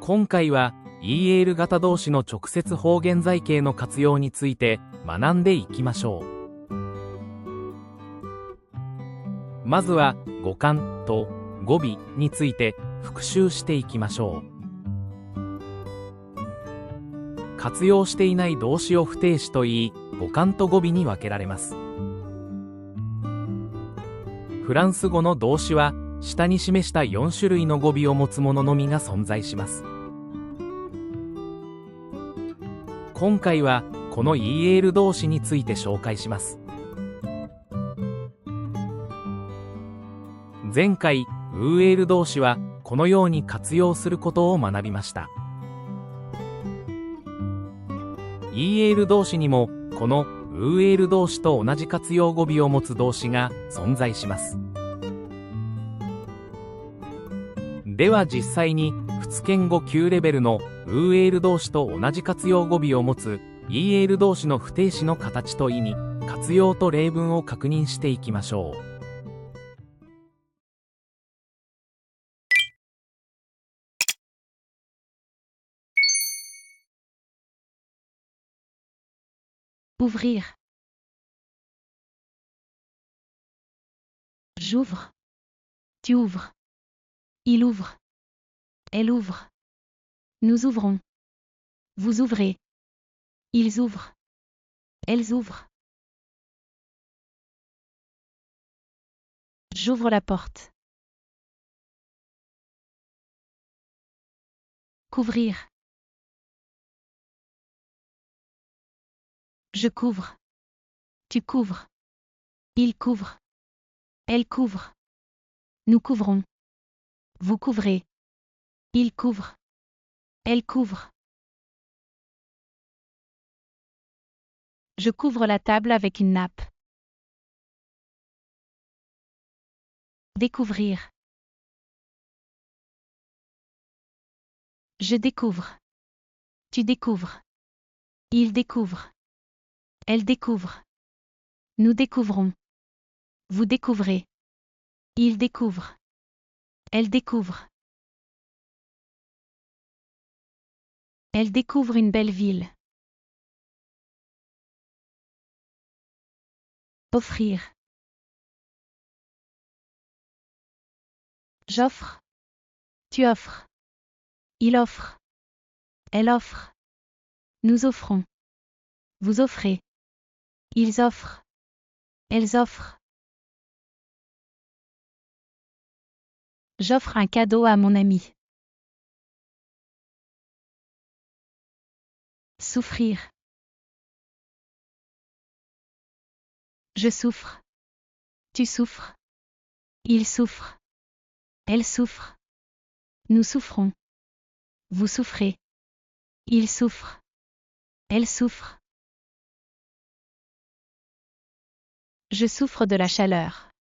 今回は EL 型動詞の直接方言在形の活用について学んでいきましょう。まずは語感と語尾について復習していきましょう。活用していない動詞を不定詞といい、語感と語尾に分けられます。フランス語の動詞は下に示した4種類の語尾を持つもののみが存在します。今回はこの EL 動詞について紹介します。前回 EL 動詞はこのように活用することを学びました。EL 動詞にもこの EL 動詞と同じ活用語尾を持つ動詞が存在します。では実際に仏研語9レベルの EL 動詞と同じ活用語尾を持つ EL 動詞の不定詞の形と意味、活用と例文を確認していきましょう。Ouvrir. J'ouvre. Tu ouvres. Il ouvre. Elle ouvre. Nous ouvrons. Vous ouvrez. Ils ouvrent. Elles ouvrent. J'ouvre la porte. Couvrir. Je couvre. Tu couvres. Il couvre. Elle couvre. Nous couvrons. Vous couvrez. Il couvre. Elle couvre. Je couvre la table avec une nappe. Découvrir. Je découvre. Tu découvres. Il découvre. Elle découvre. Nous découvrons. Vous découvrez. Il découvre. Elle découvre. Elle découvre une belle ville. Offrir. J'offre. Tu offres. Il offre. Elle offre. Nous offrons. Vous offrez. Ils offrent. Elles offrent. J'offre un cadeau à mon ami. Souffrir. Je souffre. Tu souffres. Il souffre. Elle souffre. Nous souffrons. Vous souffrez. Il souffre. Elle souffre. Je souffre de la chaleur.